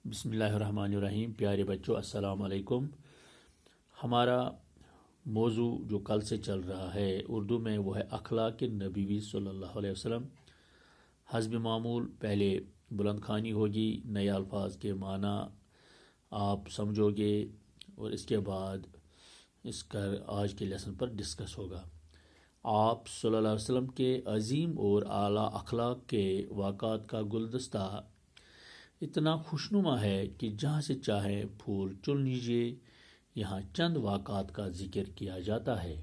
بسم اللہ الرحمن الرحیم۔ پیارے بچوں السلام علیکم۔ ہمارا موضوع جو کل سے چل رہا ہے اردو میں وہ ہے اخلاق نبوی صلی اللہ علیہ وسلم۔ حسب معمول پہلے بلند خوانی ہوگی، نئے الفاظ کے معنی آپ سمجھو گے اور اس کے بعد اس کا آج کے لیسن پر ڈسکس ہوگا۔ آپ صلی اللہ علیہ وسلم کے عظیم اور اعلیٰ اخلاق کے واقعات کا گلدستہ اتنا خوشنما ہے کہ جہاں سے چاہے پھول چن لیجیے۔ یہاں چند واقعات کا ذکر کیا جاتا ہے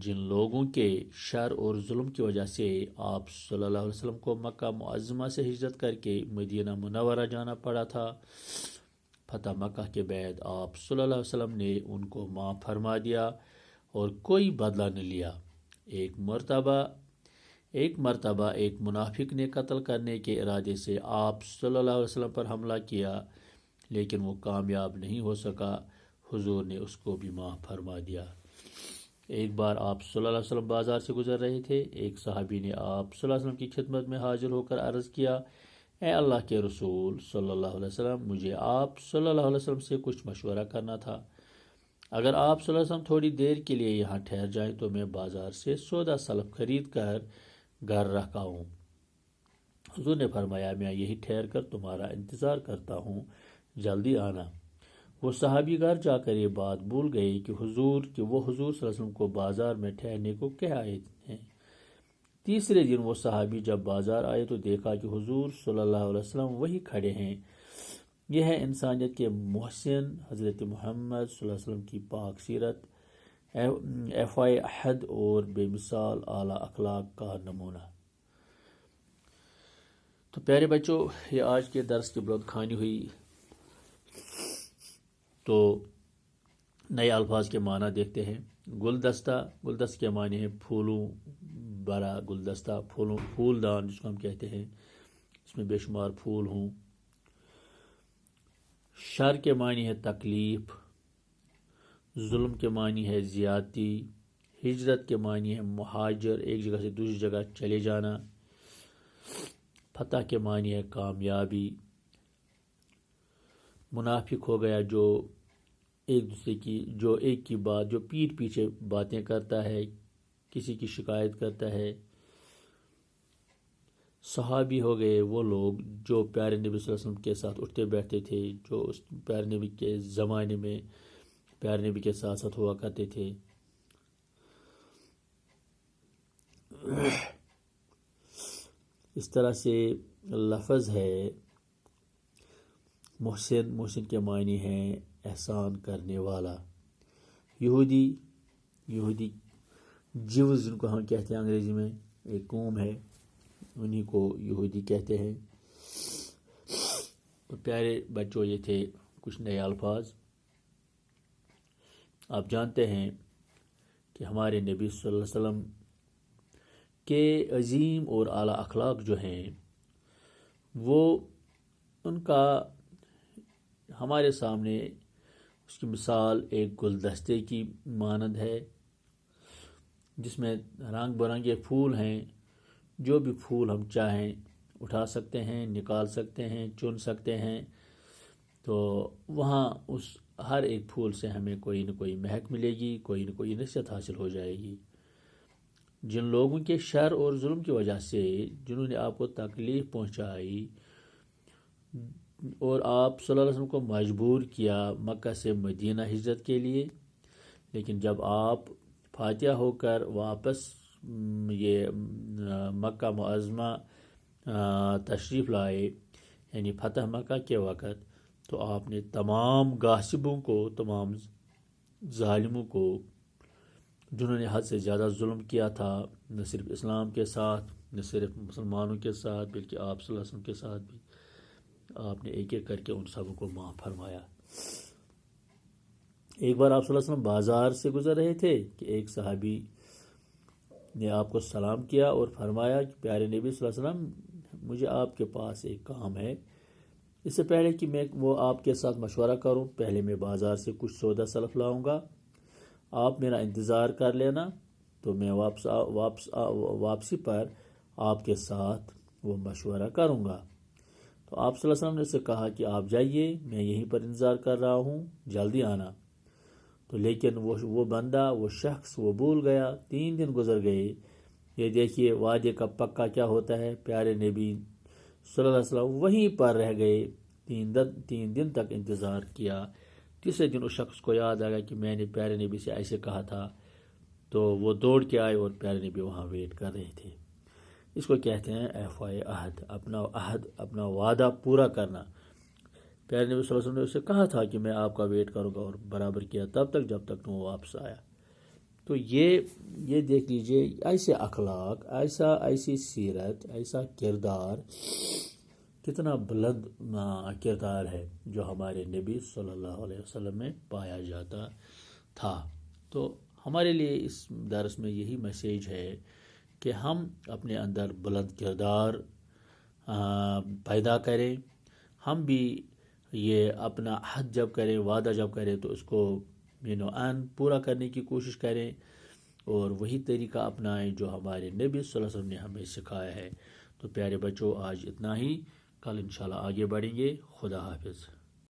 جن لوگوں کے شر اور ظلم کی وجہ سے آپ صلی اللہ علیہ وسلم کو مکہ معظمہ سے ہجرت کر کے مدینہ منورہ جانا پڑا تھا۔ فتح مکہ کے بعد آپ صلی اللہ علیہ وسلم نے ان کو معاف فرما دیا اور کوئی بدلہ نہ لیا۔ ایک مرتبہ ایک منافق نے قتل کرنے کے ارادے سے آپ صلی اللہ علیہ وسلم پر حملہ کیا، لیکن وہ کامیاب نہیں ہو سکا۔ حضور نے اس کو بھی معاف فرما دیا۔ ایک بار آپ صلی اللہ علیہ وسلم بازار سے گزر رہے تھے۔ ایک صحابی نے آپ صلی اللہ علیہ وسلم کی خدمت میں حاضر ہو کر عرض کیا، اے اللہ کے رسول صلی اللہ علیہ وسلم، مجھے آپ صلی اللہ علیہ وسلم سے کچھ مشورہ کرنا تھا۔ اگر آپ صلی اللہ علیہ وسلم تھوڑی دیر کے لیے یہاں ٹھہر جائیں تو میں بازار سے سودا سلف خرید کر گھر رکھا ہوں۔ حضور نے فرمایا، میں یہی ٹھہر کر تمہارا انتظار کرتا ہوں، جلدی آنا۔ وہ صحابی گھر جا کر یہ بات بھول گئے کہ وہ حضور صلی اللہ علیہ وسلم کو بازار میں ٹھہرنے کو کہہ آئے ہیں۔ تیسرے دن وہ صحابی جب بازار آئے تو دیکھا کہ حضور صلی اللہ علیہ وسلم وہی کھڑے ہیں۔ یہ ہے انسانیت کے محسن حضرت محمد صلی اللہ علیہ وسلم کی پاک سیرت، ایفائے احد اور بے مثال اعلیٰ اخلاق کا نمونہ۔ تو پیارے بچوں، یہ آج کے درس کی بلند خوانی ہوئی۔ تو نئے الفاظ کے معنی دیکھتے ہیں۔ گلدستہ کے معنی ہے پھولوں بھرا گلدستہ، پھول دان جس کو ہم کہتے ہیں، اس میں بے شمار پھول ہوں۔ شر کے معنی ہے تکلیف، ظلم کے معنی ہے زیادتی، ہجرت کے معنی ہے مہاجر، ایک جگہ سے دوسری جگہ چلے جانا، فتح کے معنی ہے کامیابی۔ منافق ہو گیا جو ایک کی بات، جو پیٹھ پیچھے باتیں کرتا ہے، کسی کی شکایت کرتا ہے۔ صحابی ہو گئے وہ لوگ جو پیارے نبی صلی اللہ علیہ وسلم کے ساتھ اٹھتے بیٹھتے تھے، جو اس پیارے نبی کے زمانے میں پیارے نبی کے ساتھ ساتھ ہوا کرتے تھے۔ اس طرح سے لفظ ہے محسن کے معنی ہے احسان کرنے والا۔ یہودی جیوز جن کو ہم کہتے ہیں انگریزی میں، ایک قوم ہے، انہی کو یہودی کہتے ہیں۔ تو پیارے بچوں، یہ تھے کچھ نئے الفاظ۔ آپ جانتے ہیں کہ ہمارے نبی صلی اللہ علیہ وسلم کے عظیم اور اعلیٰ اخلاق جو ہیں وہ ان کا ہمارے سامنے اس کی مثال ایک گلدستے کی مانند ہے جس میں رنگ برنگے پھول ہیں۔ جو بھی پھول ہم چاہیں اٹھا سکتے ہیں، نکال سکتے ہیں، چن سکتے ہیں۔ تو وہاں اس ہر ایک پھول سے ہمیں کوئی نہ کوئی مہک ملے گی، کوئی نہ کوئی نصیحت حاصل ہو جائے گی۔ جن لوگوں کے شر اور ظلم کی وجہ سے جنہوں نے آپ کو تکلیف پہنچائی اور آپ صلی اللہ علیہ وسلم کو مجبور کیا مکہ سے مدینہ ہجرت کے لیے، لیکن جب آپ فاتح ہو کر واپس یہ مکہ معظمہ تشریف لائے، یعنی فتح مکہ کے وقت، تو آپ نے تمام غاصبوں کو، تمام ظالموں کو، جنہوں نے حد سے زیادہ ظلم کیا تھا، نہ صرف اسلام کے ساتھ، نہ صرف مسلمانوں کے ساتھ، بلکہ آپ صلی اللہ علیہ وسلم کے ساتھ بھی، آپ نے ایک ایک کر کے ان سب کو معاف فرمایا۔ ایک بار آپ صلی اللہ علیہ وسلم بازار سے گزر رہے تھے کہ ایک صحابی نے آپ کو سلام کیا اور فرمایا کہ پیارے نبی صلی اللہ علیہ وسلم، مجھے آپ کے پاس ایک کام ہے۔ اس سے پہلے کہ میں وہ آپ کے ساتھ مشورہ کروں، پہلے میں بازار سے کچھ سودا سلف لاؤں گا، آپ میرا انتظار کر لینا، تو میں واپسی پر آپ کے ساتھ وہ مشورہ کروں گا۔ تو آپ صلی اللہ علیہ وسلم نے اسے کہا کہ آپ جائیے، میں یہیں پر انتظار کر رہا ہوں، جلدی آنا۔ تو لیکن وہ بندہ، وہ شخص وہ بھول گیا۔ 3 دن گزر گئے۔ یہ دیکھیے وعدے کا پکا کیا ہوتا ہے۔ پیارے نبی صلی اللہ علیہ وسلم وہیں پر رہ گئے، 3 دن تک انتظار کیا۔ تیسرے دن اس شخص کو یاد آ گیا کہ میں نے پیارے نبی سے ایسے کہا تھا، تو وہ دوڑ کے آئے اور پیارے نبی وہاں ویٹ کر رہے تھے۔ اس کو کہتے ہیں ایفائے عہد، اپنا وعدہ پورا کرنا۔ پیارے نبی صلی اللہ علیہ وسلم نے اسے کہا تھا کہ میں آپ کا ویٹ کروں گا، اور برابر کیا تب تک جب تک وہ واپس آیا۔ تو یہ دیکھ لیجئے، ایسے اخلاق، ایسی سیرت، ایسا کردار، کتنا بلند کردار ہے جو ہمارے نبی صلی اللہ علیہ وسلم میں پایا جاتا تھا۔ تو ہمارے لیے اس درس میں یہی میسیج ہے کہ ہم اپنے اندر بلند کردار پیدا کریں، ہم بھی یہ اپنا عہد جب کریں، وعدہ جب کریں تو اس کو پورا کرنے کی کوشش کریں، اور وہی طریقہ اپنائیں جو ہمارے نبی صلی اللہ علیہ وسلم نے ہمیں سکھایا ہے۔ تو پیارے بچوں، آج اتنا ہی، کل انشاءاللہ آگے بڑھیں گے۔ خدا حافظ۔